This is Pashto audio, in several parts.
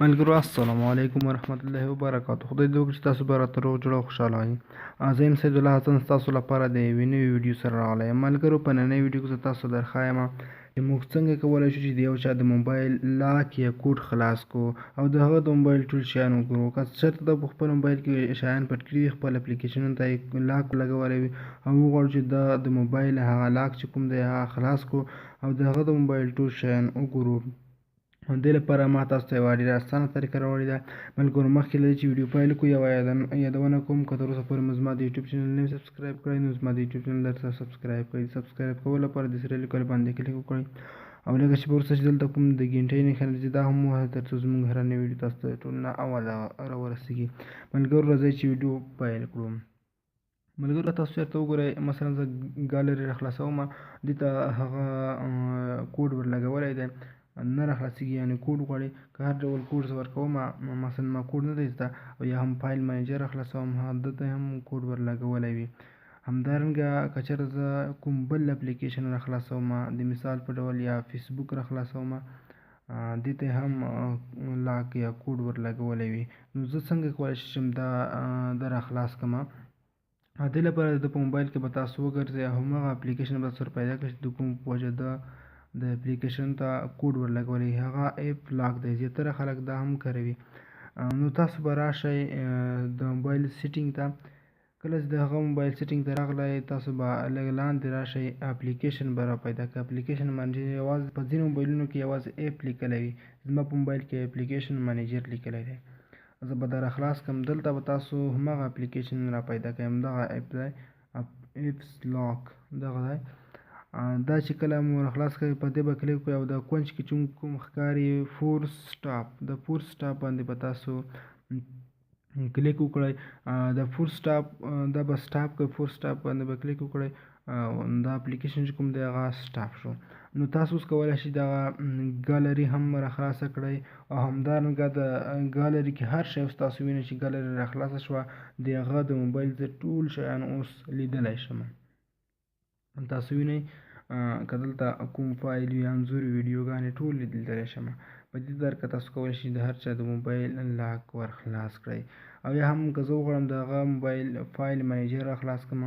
ملګرو السلام علیکم ورحمت الله وبرکاته. خدای دې وکړي چې تاسو به راته روغ جوړ او خوشحاله وئ. زه یم سید الله حسن ستاسو لپاره د یوې نوې ویډیو سره راغلی یم. ملګرو په نننۍ ویډیو کې زه تاسو درښایم چې موږ څنګه کولی شو چې د یو چا د موبایل لاک یا کوډ خلاص کړو او د هغه د موبایل ټول شیان وګورو. که چېرته د په خپل موبایل کې شیان پټ کړي وي، خپل اپلیکیشنونو ته یې لاک لګولی وي او وغواړو چې د موبایل هغه لاک چې کوم دی هغه خلاص کړو او د هغه د موبایل ټول شیان وګورو. دې لپاره ما تاسو ته یوه ډېره اسانه طریقه راوړې ده. ملګرو مخکې له دې چې ویډیو پیل کړو یوه یادونه کوم، که تر اوسه پورې مو زما د یوټیوب چینل نه وي سبسکرایب کړی نو زما د یوټیوب چینل درته سبسکرایب کړئ. سبسکرایب کولو لپاره د سره لیکلو باندې کلیک وکړئ او لږه شېبه وروسته چې دلته کوم د ګنټۍ نښه راځي دا هم ووهئ تر څو زموږ هره نوې ویډیو تاسو ته ټول نه اول راورسېږي. ملګرو راځئ چې ویډیو پیل کړو. ملګرو تاسو چېرته وګورئ، مثلا زه ګالري راخلاصوم، دې ته هغه کوډ ورلګولی دی نه راخلاصېږي، یعنې کوډ غواړي. که هر ډول کوډ زه ورکوم، مثلا ما کوډ نه دی زده او یا هم فایل منیجر راخلاصوم، دلته هم کوډ ورلګولی وي. همدارنګه که چېرته زه کوم بل اپلیکیشن راخلاصوم د مثال په ډول یا فیسبوک راخلاصوم، دې ته هم لاک یا کوډ ورلګولی وي. نو زه څنګه کولی شم دا راخلاص کړم؟ دې لپاره د په موبایل کې به تاسو وګرځئ او هماغه اپلیکیشن به تاسو پیدا کړئ چې د کوم په وجه د اپلیکیشن ته کوډ ورلګولی هغه ایپ لاک دی. زیاتره خلک دا هم کاروي. نو تاسو به راشئ د موبایل سیټینګ ته. کله چې د هغه موبایل سیټینګ ته راغلی تاسو به لږ لاندې راشئ، اپلیکیشن به را پیدا کړئ. اپلیکیشن منیجر یوازې په ځینو موبایلونو کې یوازې ایپ لیکلی وي، زما په موبایل کې اپلیکیشن منیجر لیکلی دی. زه به دا راخلاص کړم. دلته به تاسو هماغه اپلیکیشن را پیدا کړئ، همدغه ایپ دی، ایپس لاک دغه دی. دا چې کله مو راخلاص کړئ په دې به کلیک وکړئ او د کونج کې چې کوم ښکاري فورس سټاپ، د فورس سټاپ باندې به تاسو کلیک وکړئ. د فورس سټاپ دا به سټاپ کړئ، فورس سټاپ باندې به کلیک وکړئ، دا اپلیکیشن چې کوم دی هغه سټاپ شو. نو تاسو اوس کولی شئ دغه ګالري هم راخلاصه کړئ او همدارنګه د ګالري کې هر شی اوس تاسو وینئ چې ګالري راخلاصه شوه، د هغه د موبایل زه ټول شیان اوس لیدلی شم. تاسو وینئ که دلته کوم فایل وي، انځور، ویډیوګانې ټول لیدلی شم. په دې طریقه تاسو کولی شئ د هر چا د موبایل لاک ور خلاص کړئ. او یا هم که زه وغواړم د هغه موبایل فایل منیجر راخلاص کړم،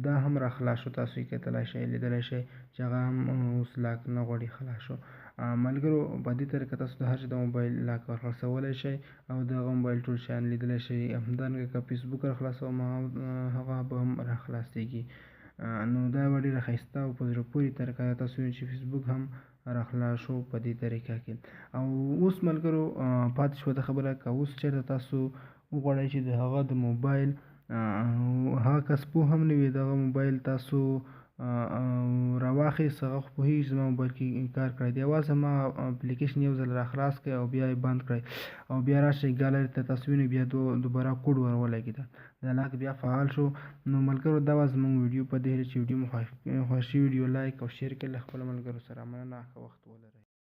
دا هم راخلاص شو. تاسو یې کتلی شئ، لیدلی شئ چې هغه هم اوس لاک نه غواړي، خلاص شو. ملګرو په دې طریقه تاسو د هر چا د موبایل لاک ور خلاصولی شئ او د هغه موبایل ټول شیان لیدلی شئ. همدارنګه که فیسبوک راخلاصوم هغه به هم راخلاصېږي. نو دا یوه ډېره ښایسته او په زړه پورې طریقه ده. تاسو وینئ چې فیسبوک هم راخلاص شو په دې طریقه کې. او اوس ملګرو پاتې شوه دا خبره، که اوس چېرته تاسو وغواړئ چې د هغه د موبایل هغه کس پوه هم نه وي، دغه موبایل تاسو راواخیست، هغه خو پوهېږي چې زما موبایل کې کار کړی دی، یوازې هماغه اپلیکیشن یو ځل راخلاص کړئ او بیا یې بند کړئ او بیا راشئ ګالري ته. تاسو وینئ بیا دوباره کوډ ور ولګېده، دا لاک بیا فعال شو. نو ملګرو دا وه زموږ ویډیو. په دې هیله چې ویډیو مو خوښ شي، ویډیو لایک او شیر کړئ له خپلو ملګرو سره. مننه، ښه وخت ولرئ.